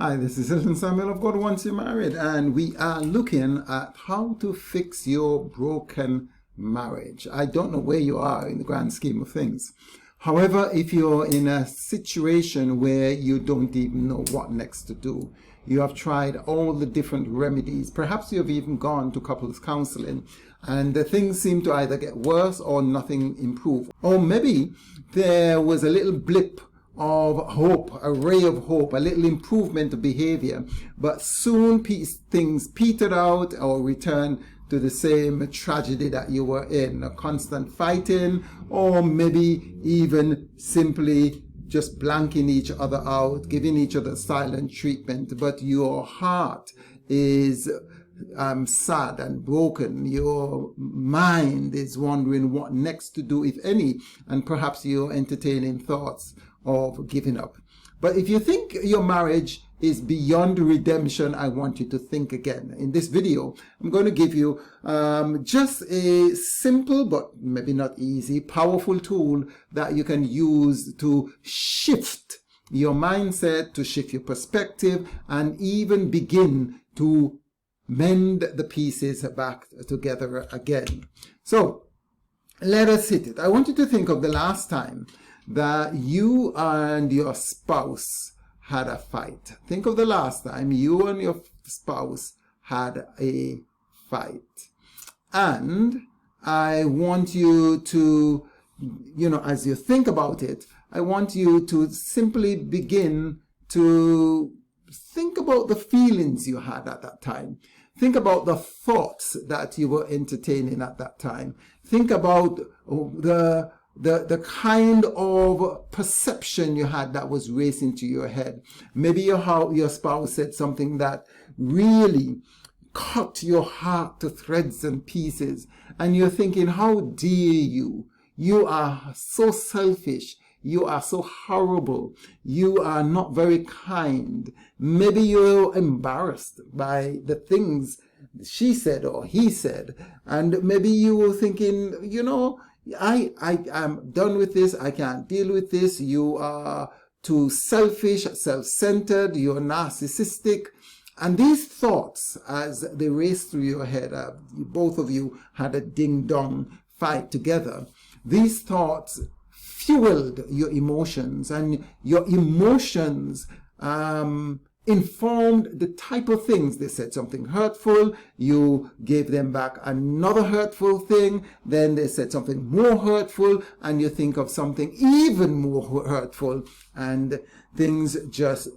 Hi, this is Hilton Samuel of God Once You're Married, and we are looking at how to fix your broken marriage. I don't know where you are in the grand scheme of things. However, if you're in a situation where you don't even know what next to do, you have tried all the different remedies, perhaps you have even gone to couples counseling, and the things seem to either get worse or nothing improve. Or maybe there was a little blip of hope, a ray of hope, a little improvement of behavior, but soon things petered out or returned to the same tragedy that you were in, a constant fighting, or maybe even simply just blanking each other out, giving each other silent treatment, but your heart is sad and broken. Your mind is wondering what next to do, if any, and perhaps you're entertaining thoughts of giving up. But if you think your marriage is beyond redemption, I want you to think again. In this video, I'm going to give you just a simple but maybe not easy, powerful tool that you can use to shift your mindset, to shift your perspective, and even begin to mend the pieces back together again. So let us hit it. I want you to think of the last time that you and your spouse had a fight. Think of the last time you and your spouse had a fight. And I want you to, as you think about it, I want you to simply begin to think about the feelings you had at that time. Think about the thoughts that you were entertaining at that time. Think about the kind of perception you had that was racing to your head. Maybe your spouse said something that really cut your heart to threads and pieces, and you're thinking, how dare you? You are so selfish. You are so horrible. You are not very kind. Maybe you're embarrassed by the things she said or he said, and maybe you were thinking, I am done with this. I can't deal with this. You are too selfish, self-centered. You're narcissistic. And these thoughts, as they race through your head, both of you had a ding-dong fight together. These thoughts fueled your emotions, and your emotions informed the type of things. They said something hurtful, you gave them back another hurtful thing, then they said something more hurtful, and you think of something even more hurtful, and things just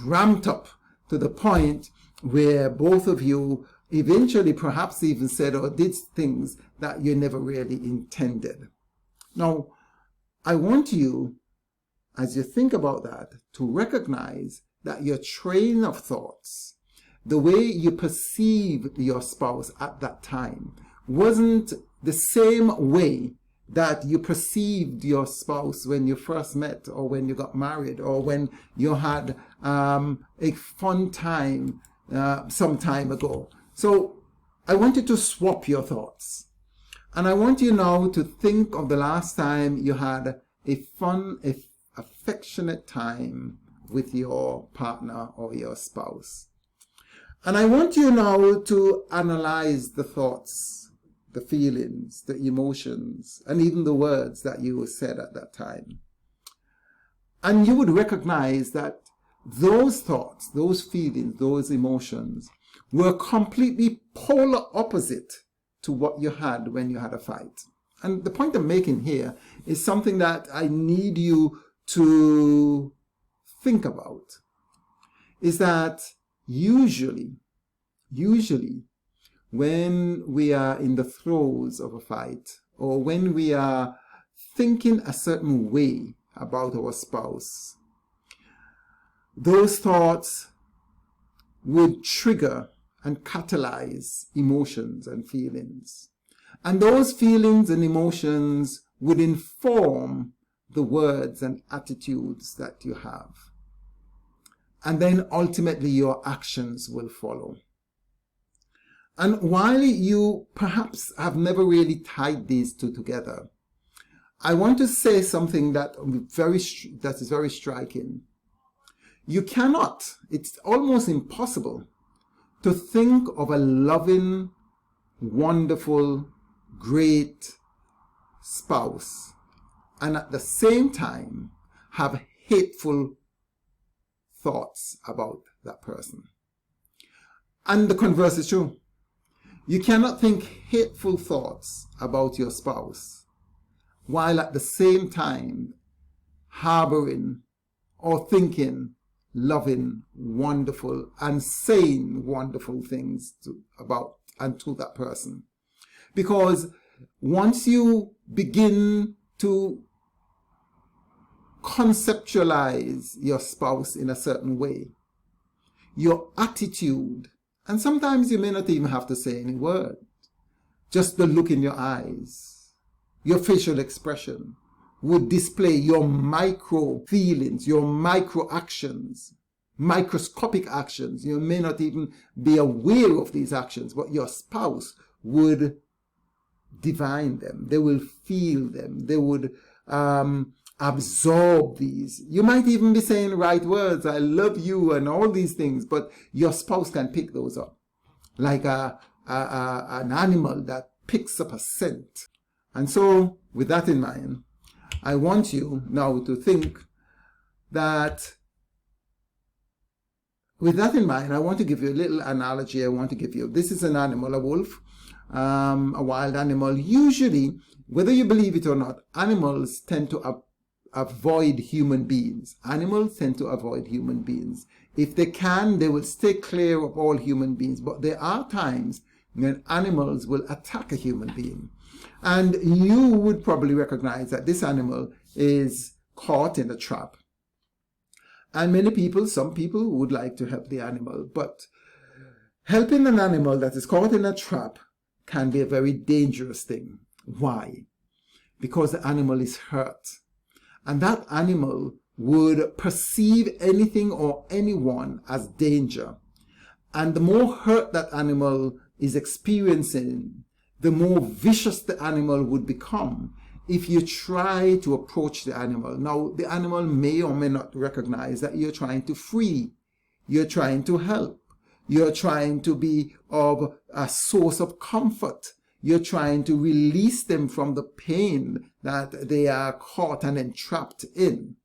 ramped up to the point where both of you eventually perhaps even said or did things that you never really intended. Now, I want you, as you think about that, to recognize that your train of thoughts, the way you perceived your spouse at that time, wasn't the same way that you perceived your spouse when you first met, or when you got married, or when you had a fun time some time ago. So I want you to swap your thoughts. And I want you now to think of the last time you had a fun, affectionate time with your partner or your spouse. And I want you now to analyze the thoughts, the feelings, the emotions, and even the words that you said at that time. And you would recognize that those thoughts, those feelings, those emotions were completely polar opposite to what you had when you had a fight. And the point I'm making here is something that I need you to think about, is that usually when we are in the throes of a fight, or when we are thinking a certain way about our spouse, those thoughts would trigger and catalyze emotions and feelings. And those feelings and emotions would inform the words and attitudes that you have. And then ultimately your actions will follow. And while you perhaps have never really tied these two together, I want to say something that is very striking. You cannot, it's almost impossible to think of a loving, wonderful, great spouse and at the same time have hateful thoughts about that person. And the converse is true. You cannot think hateful thoughts about your spouse while at the same time harboring or thinking loving, wonderful, and saying wonderful things about and to that person. Because once you begin to conceptualize your spouse in a certain way, your attitude, and sometimes you may not even have to say any word, just the look in your eyes, your facial expression would display your micro feelings, your micro actions, microscopic actions. You may not even be aware of these actions, but your spouse would divine them. They will feel them. They would absorb these. You might even be saying right words, I love you and all these things, but your spouse can pick those up like an animal that picks up a scent. And so with that in mind, I want you now to think that, with that in mind, I want to give you a little analogy. I want to give you, this is an animal, a wolf, a wild animal. Usually, whether you believe it or not, animals tend to avoid human beings. Animals tend to avoid human beings. If they can, they will stay clear of all human beings. But there are times when animals will attack a human being. And you would probably recognize that this animal is caught in a trap. And many people, some people would like to help the animal, but helping an animal that is caught in a trap can be a very dangerous thing. Why? Because the animal is hurt. And that animal would perceive anything or anyone as danger. And the more hurt that animal is experiencing, the more vicious the animal would become if you try to approach the animal. Now, the animal may or may not recognize that you're trying to free, you're trying to help, you're trying to be of a source of comfort, you're trying to release them from the pain that they are caught and entrapped in.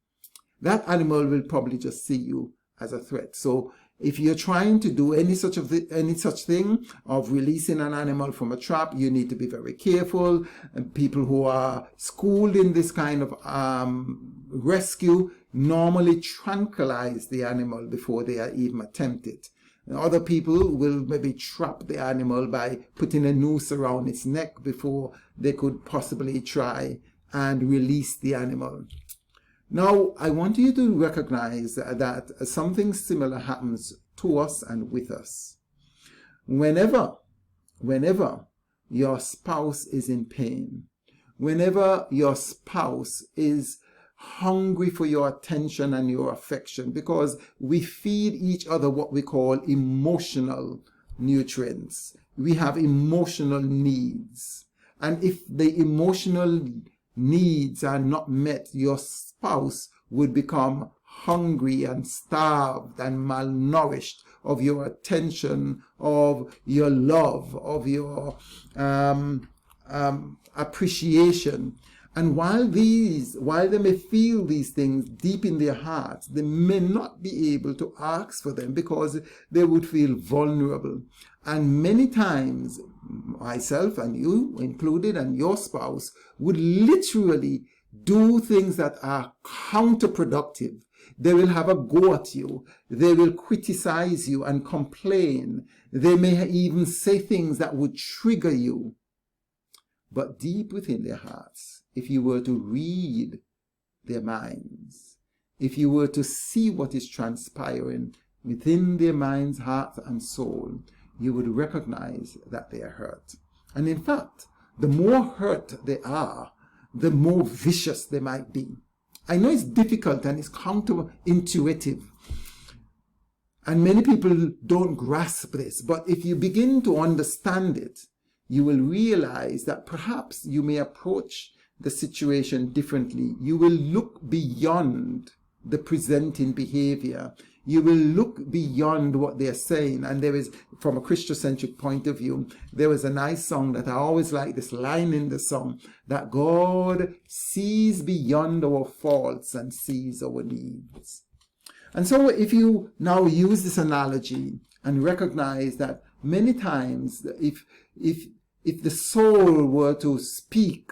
That animal will probably just see you as a threat. So if you're trying to do any such thing of releasing an animal from a trap, you need to be very careful. And people who are schooled in this kind of rescue normally tranquilize the animal before they are even attempted. And other people will maybe trap the animal by putting a noose around its neck before they could possibly try and release the animal. Now, I want you to recognize that something similar happens to us and with us. Whenever your spouse is in pain, whenever your spouse is hungry for your attention and your affection, because we feed each other what we call emotional nutrients. We have emotional needs. And if the emotional needs are not met, your spouse would become hungry and starved and malnourished of your attention, of your love, of your appreciation. And while they may feel these things deep in their hearts, they may not be able to ask for them because they would feel vulnerable. And many times, myself and you included and your spouse would literally do things that are counterproductive. They will have a go at you. They will criticize you and complain. They may even say things that would trigger you. But deep within their hearts, if you were to read their minds, if you were to see what is transpiring within their minds, heart, and soul, you would recognize that they are hurt. And in fact, the more hurt they are, the more vicious they might be. I know it's difficult and it's counterintuitive. And many people don't grasp this, but if you begin to understand it, you will realize that perhaps you may approach the situation differently. You will look beyond the presenting behavior. You will look beyond what they're saying. And there is, from a Christocentric point of view, there was a nice song that I always like, this line in the song, that God sees beyond our faults and sees our needs. And so if you now use this analogy and recognize that many times if the soul were to speak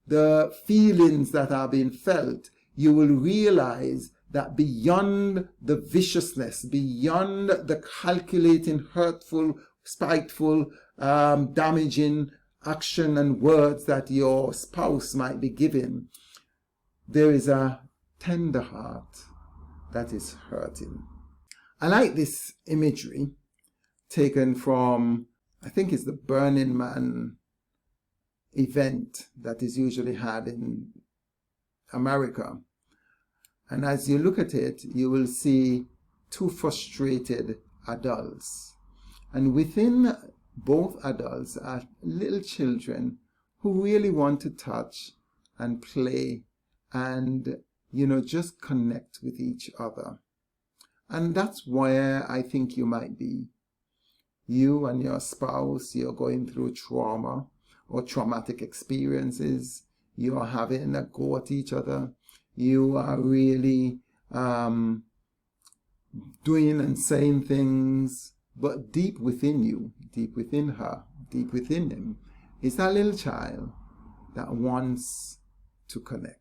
the feelings that are being felt, you will realize that beyond the viciousness, beyond the calculating, hurtful, spiteful, damaging action and words that your spouse might be giving, there is a tender heart that is hurting. I like this imagery taken from, I think it's the Burning Man event that is usually had in America. And as you look at it, you will see two frustrated adults. And within both adults are little children who really want to touch and play and, just connect with each other. And that's where I think you might be. You and your spouse, you're going through trauma or traumatic experiences. You are having a go at each other. You are really doing and saying things, but deep within you, deep within her, deep within him, is that little child that wants to connect.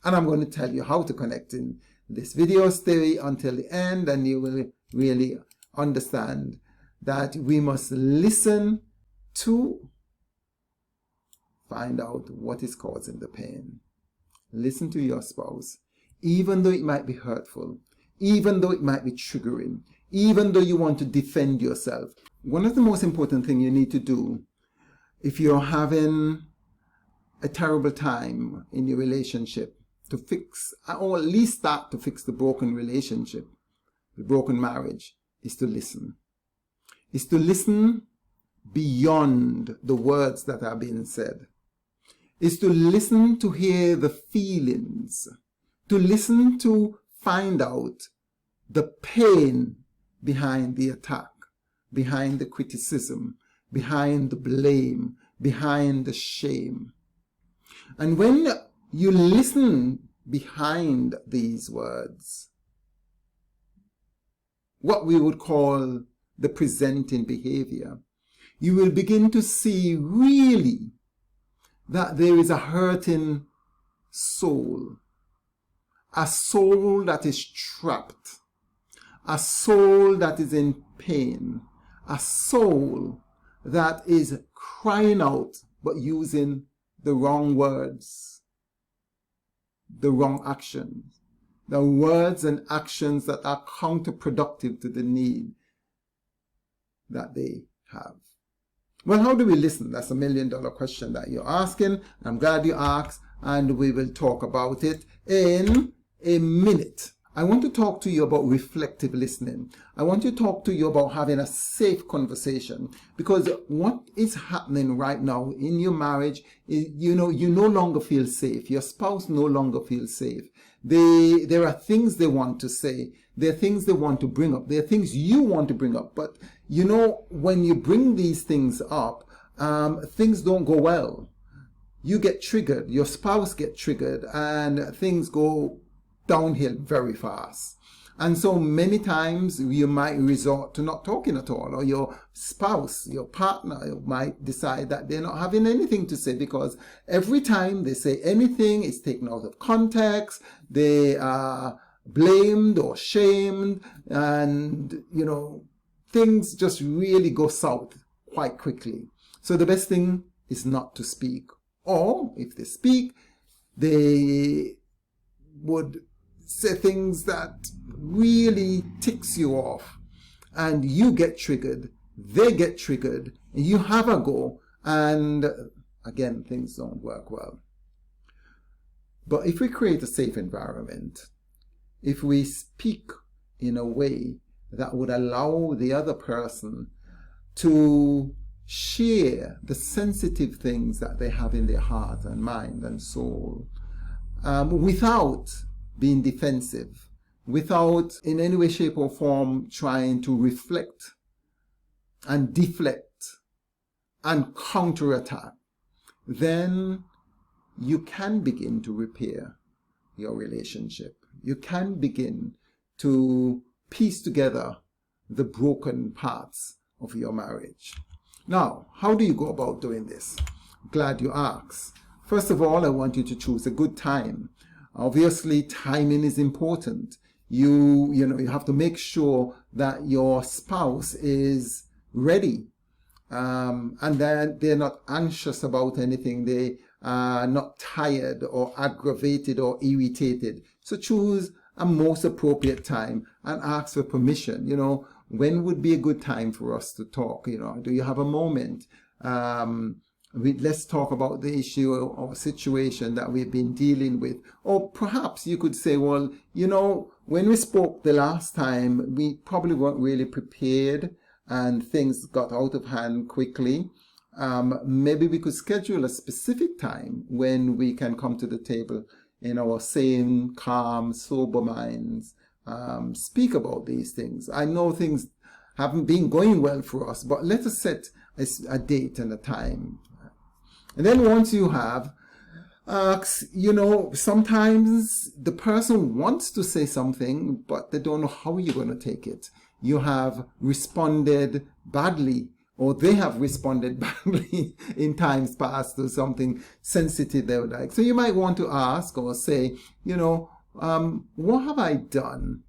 And I'm going to tell you how to connect in this video. Stay until the end and you will really understand that we must listen to find out what is causing the pain. Listen to your spouse, even though it might be hurtful, even though it might be triggering, even though you want to defend yourself. One of the most important things you need to do if you're having a terrible time in your relationship to fix, or at least start to fix the broken relationship, the broken marriage, is to listen. Is to listen beyond the words that are being said. Is to listen to hear the feelings, to listen to find out the pain behind the attack, behind the criticism, behind the blame, behind the shame. And when you listen behind these words, what we would call the presenting behavior, you will begin to see really that there is a hurting soul, a soul that is trapped, a soul that is in pain, a soul that is crying out but using the wrong words, the wrong actions, the words and actions that are counterproductive to the need that they have. Well, how do we listen? That's $1 million question that you're asking. I'm glad you asked, and we will talk about it in a minute. I want to talk to you about reflective listening. I want to talk to you about having a safe conversation, because what is happening right now in your marriage is, you no longer feel safe. Your spouse no longer feels safe. There are things they want to say. There are things they want to bring up. There are things you want to bring up. But when you bring these things up, things don't go well. You get triggered. Your spouse gets triggered, and things go downhill very fast. And so many times you might resort to not talking at all, or your spouse, your partner might decide that they're not having anything to say, because every time they say anything, it's taken out of context. They are blamed or shamed, and things just really go south quite quickly. So the best thing is not to speak, or if they speak, they would say things that really ticks you off, and you get triggered, they get triggered, and you have a go, and again, things don't work well. But if we create a safe environment, if we speak in a way that would allow the other person to share the sensitive things that they have in their heart and mind and soul, without being defensive, without in any way, shape, or form trying to reflect and deflect and counterattack, then you can begin to repair your relationship. You can begin to piece together the broken parts of your marriage. Now, how do you go about doing this? Glad you asked. First of all, I want you to choose a good time. Obviously, timing is important. You have to make sure that your spouse is ready, and that they're not anxious about anything. They are not tired or aggravated or irritated. So choose a most appropriate time and ask for permission. When would be a good time for us to talk? Do you have a moment? Let's talk about the issue or situation that we've been dealing with. Or perhaps you could say, well, when we spoke the last time, we probably weren't really prepared and things got out of hand quickly. Maybe we could schedule a specific time when we can come to the table in our same, calm, sober minds, speak about these things. I know things haven't been going well for us, but let us set a date and a time. And then once you have, sometimes the person wants to say something, but they don't know how you're going to take it. You have responded badly, or they have responded badly in times past to something sensitive they would like. So you might want to ask or say, what have I done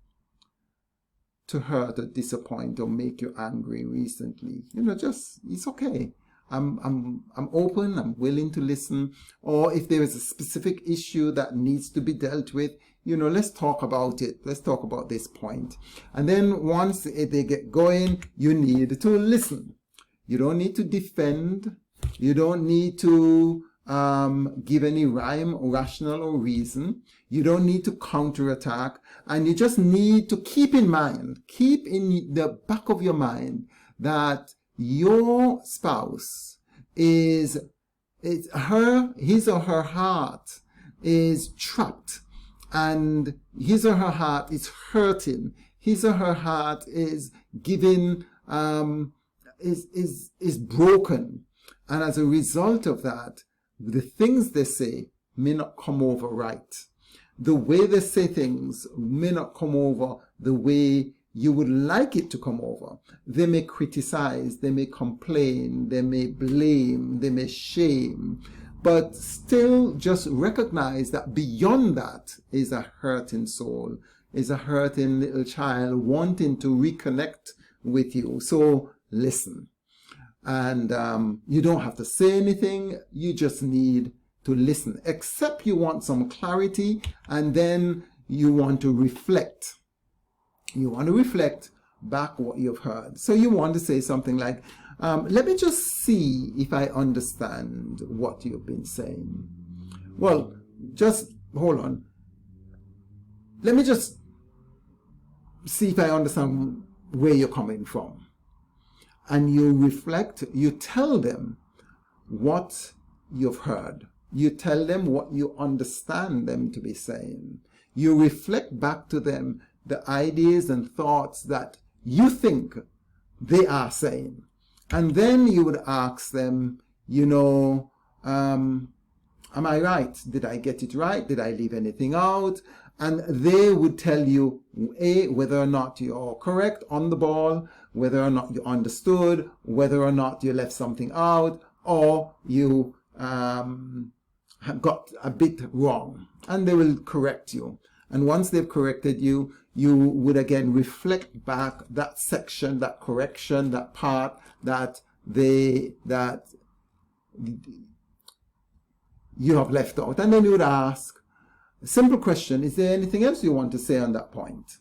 to hurt or disappoint or make you angry recently? It's okay. I'm open, I'm willing to listen. Or if there is a specific issue that needs to be dealt with, let's talk about it. Let's talk about this point. And then once they get going, you need to listen. You don't need to defend. You don't need to give any rhyme or rational or reason. You don't need to counterattack. And you just need to keep in the back of your mind that your spouse his or her heart is trapped, and his or her heart is hurting. His or her heart is is broken. And as a result of that, the things they say may not come over right. The way they say things may not come over the way you would like it to come over. They may criticize, they may complain, they may blame, they may shame, but still just recognize that beyond that is a hurting soul, is a hurting little child wanting to reconnect with you. So listen. And you don't have to say anything, you just need to listen, except you want some clarity, and then you want to reflect. You want to reflect back what you've heard. So you want to say something like, let me just see if I understand what you've been saying. Well, just hold on. Let me just see if I understand where you're coming from. And you reflect, you tell them what you've heard. You tell them what you understand them to be saying. You reflect back to them the ideas and thoughts that you think they are saying. And then you would ask them, am I right? Did I get it right? Did I leave anything out? And they would tell you, whether or not you're correct, on the ball, whether or not you understood, whether or not you left something out, or you got a bit wrong. And they will correct you. And once they've corrected you, you would again reflect back that section, that correction, that part that you have left out. And then you would ask a simple question: is there anything else you want to say on that point,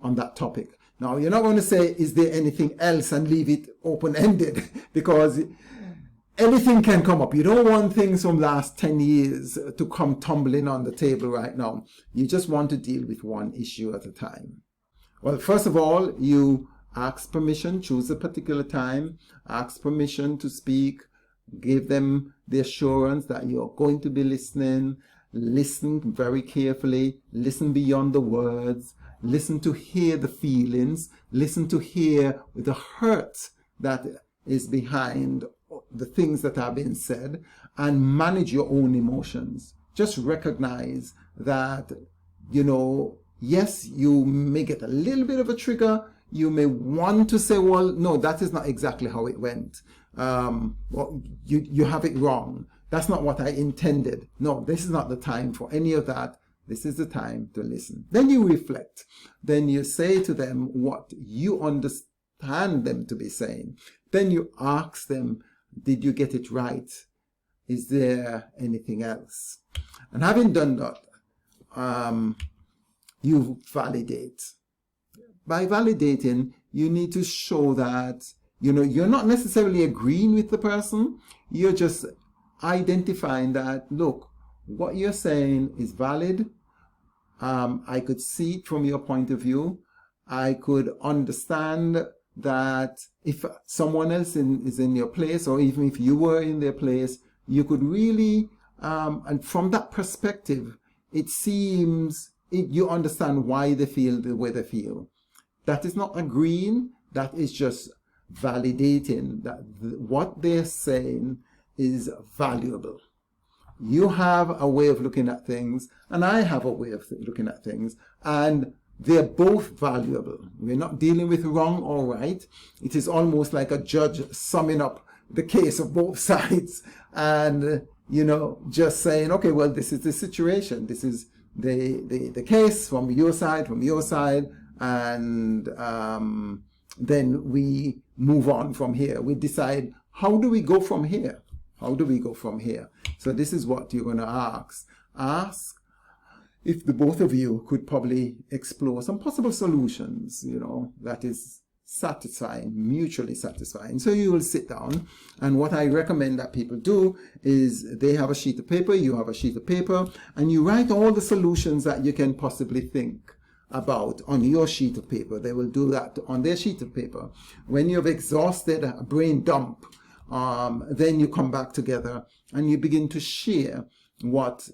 on that topic? Now, you're not going to say, is there anything else, and leave it open-ended, because anything can come up. You don't want things from last 10 years to come tumbling on the table right now. You just want to deal with one issue at a time. Well, first of all, you ask permission, choose a particular time, ask permission to speak, give them the assurance that you're going to be listening. listen very carefully, listen beyond the words, listen to hear the feelings, listen to hear the hurt that is behind the things that are being said, and manage your own emotions. Just recognize that, yes, you may get a little bit of a trigger. You may want to say, well, no, that is not exactly how it went. Well, you have it wrong. That's not what I intended. No, this is not the time for any of that. This is the time to listen. Then you reflect. Then you say to them what you understand them to be saying. Then you ask them, did you get it right? Is there anything else? And having done that, you validate. By validating, you need to show that, you're not necessarily agreeing with the person. You're just identifying that, look, what you're saying is valid. I could see it from your point of view. I could understand that if someone else is in your place, or even if you were in their place, you could really, and from that perspective, it seems you understand why they feel the way they feel. That is not agreeing. That is just validating that what they're saying is valuable. You have a way of looking at things, and I have a way of looking at things, and they're both valuable. We're not dealing with wrong or right. It is almost like a judge summing up the case of both sides and, just saying, okay, well, this is the situation. This is the case from your side, and then we move on from here. We decide, how do we go from here? How do we go from here? So this is what you're going to ask. Ask if the both of you could probably explore some possible solutions, that is satisfying, mutually satisfying. So you will sit down, and what I recommend that people do is they have a sheet of paper, you have a sheet of paper, and you write all the solutions that you can possibly think about on your sheet of paper. They will do that on their sheet of paper. When you've exhausted a brain dump, then you come back together and you begin to share what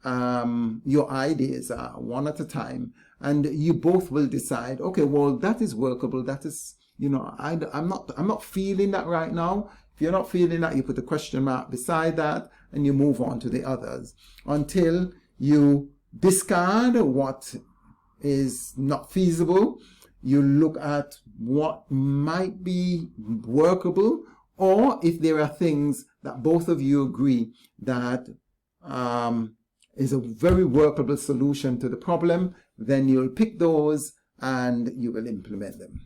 your ideas are, one at a time, and you both will decide, okay, well, that is workable. That is, I'm not feeling that right now. If you're not feeling that, you put a question mark beside that and you move on to the others until you discard what is not feasible. You look at what might be workable, or if there are things that both of you agree that is a very workable solution to the problem, then you'll pick those and you will implement them.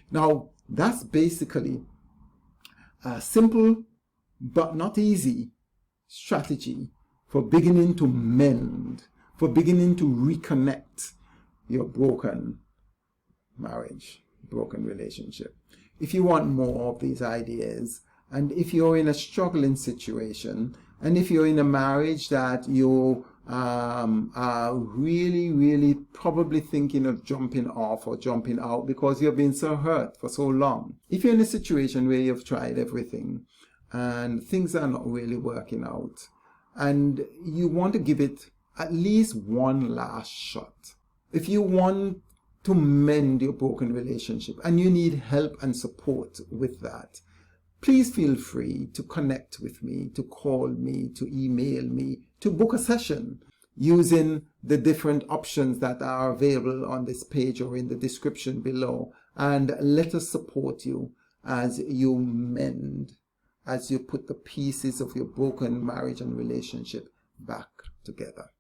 Now, that's basically a simple but not easy strategy for beginning to mend, for beginning to reconnect your broken marriage, broken relationship. If you want more of these ideas, and if you're in a struggling situation, and if you're in a marriage that you are really probably thinking of jumping off or jumping out because you've been so hurt for so long. If you're in a situation where you've tried everything and things are not really working out, and you want to give it at least one last shot. If you want to mend your broken relationship and you need help and support with that, please feel free to connect with me, to call me, to email me, to book a session using the different options that are available on this page or in the description below. And let us support you as you mend, as you put the pieces of your broken marriage and relationship back together.